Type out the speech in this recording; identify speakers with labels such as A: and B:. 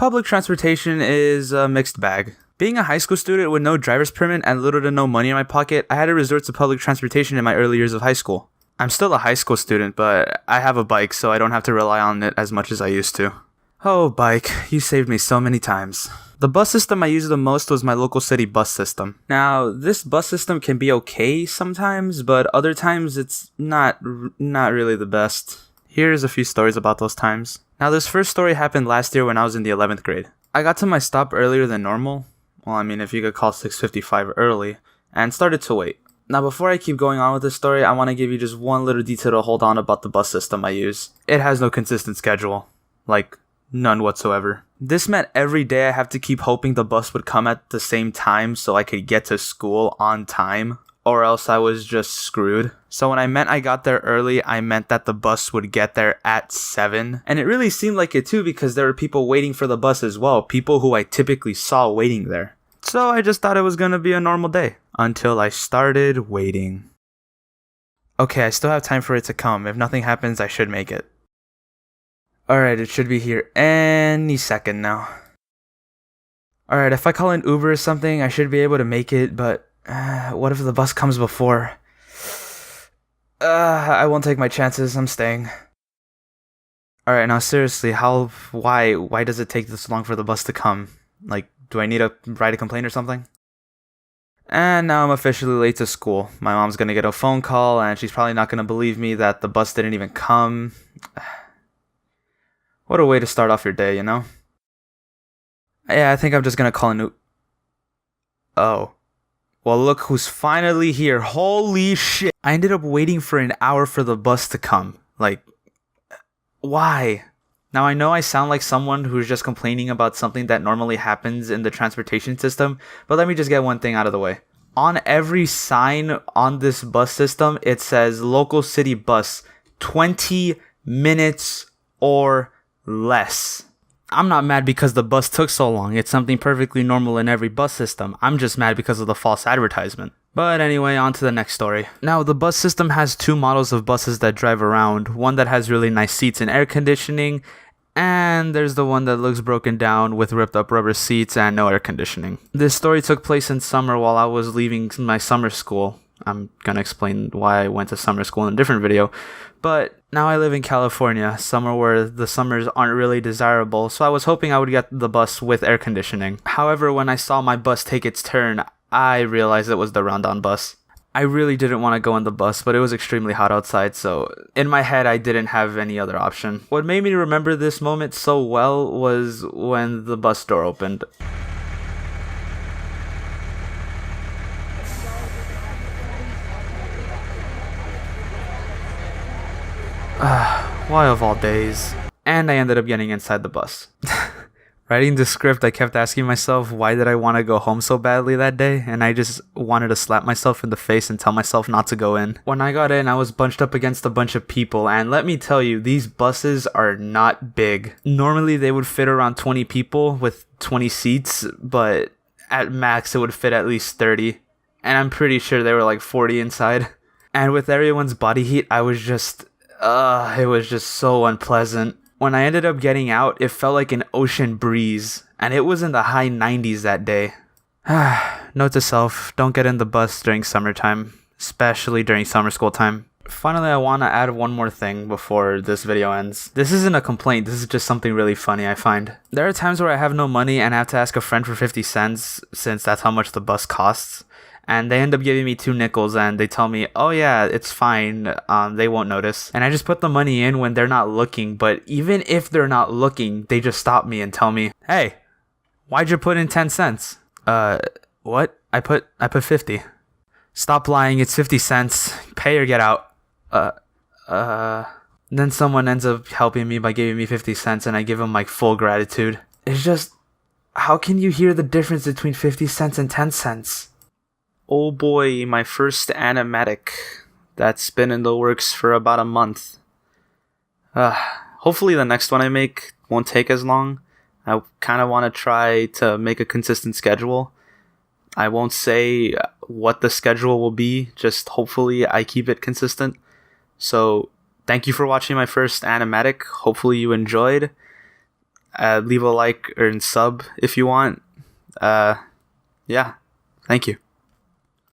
A: Public transportation is a mixed bag. Being a high school student with no driver's permit and little to no money in my pocket, I had to resort to public transportation in my early years of high school. I'm still a high school student, but I have a bike, so I don't have to rely on it as much as I used to. Oh, bike, you saved me so many times. The bus system I used the most was my local city bus system. Now, this bus system can be okay sometimes, but other times it's not really the best. Here's a few stories about those times. Now, this first story happened last year when I was in the 11th grade. I got to my stop earlier than normal. Well, I mean, if you could call 6:55 early, and started to wait. Now, before I keep going on with this story, I want to give you just one little detail to hold on about the bus system I use. It has no consistent schedule. Like, none whatsoever. This meant every day I have to keep hoping the bus would come at the same time so I could get to school on time, or else I was just screwed. So when I meant I got there early, I meant that the bus would get there at 7. And it really seemed like it too, because there were people waiting for the bus as well, people who I typically saw waiting there. So I just thought it was gonna be a normal day, until I started waiting. Okay, I still have time for it to come. If nothing happens, I should make it. Alright, it should be here any second now. Alright, if I call an Uber or something, I should be able to make it, but what if the bus comes before? I won't take my chances, I'm staying. Alright, now seriously, why does it take this long for the bus to come? Like, do I need to write a complaint or something? And now I'm officially late to school. My mom's gonna get a phone call, and she's probably not gonna believe me that the bus didn't even come. What a way to start off your day, you know? Yeah, I think I'm just gonna call a new... Oh. Well, look who's finally here. Holy shit. I ended up waiting for an hour for the bus to come. Like, why? Now, I know I sound like someone who's just complaining about something that normally happens in the transportation system, but let me just get one thing out of the way. On every sign on this bus system, it says local city bus, 20 minutes or less. I'm not mad because the bus took so long. It's something perfectly normal in every bus system. I'm just mad because of the false advertisement. But anyway, on to the next story. Now, the bus system has two models of buses that drive around. One that has really nice seats and air conditioning, and there's the one that looks broken down with ripped up rubber seats and no air conditioning. This story took place in summer while I was leaving my summer school. I'm gonna explain why I went to summer school in a different video. But now I live in California, somewhere where the summers aren't really desirable, so I was hoping I would get the bus with air conditioning. However, when I saw my bus take its turn, I realized it was the rundown bus. I really didn't want to go on the bus, but it was extremely hot outside, so in my head I didn't have any other option. What made me remember this moment so well was when the bus door opened. Why of all days? And I ended up getting inside the bus. Writing the script, I kept asking myself, why did I want to go home so badly that day? And I just wanted to slap myself in the face and tell myself not to go in. When I got in, I was bunched up against a bunch of people, and let me tell you, these buses are not big. Normally they would fit around 20 people with 20 seats, but at max it would fit at least 30. And I'm pretty sure they were like 40 inside. And with everyone's body heat, I was just... it was just so unpleasant. When I ended up getting out, it felt like an ocean breeze, and it was in the high 90s that day. Note to self, don't get in the bus during summertime, especially during summer school time. Finally, I want to add one more thing before this video ends. This isn't a complaint, this is just something really funny I find. There are times where I have no money and I have to ask a friend for 50 cents, since that's how much the bus costs. And they end up giving me 2 nickels and they tell me, oh yeah, it's fine, they won't notice. And I just put the money in when they're not looking, but even if they're not looking, they just stop me and tell me, hey, why'd you put in 10 cents? What? I put 50. Stop lying, it's 50 cents. Pay or get out. Then someone ends up helping me by giving me 50 cents and I give them like full gratitude. It's just, how can you hear the difference between 50 cents and 10 cents? Oh boy, my first animatic. That's been in the works for about a month. Hopefully the next one I make won't take as long. I kind of want to try to make a consistent schedule. I won't say what the schedule will be, just hopefully I keep it consistent. So, thank you for watching my first animatic. Hopefully you enjoyed. Leave a like or sub if you want. Yeah. Thank you.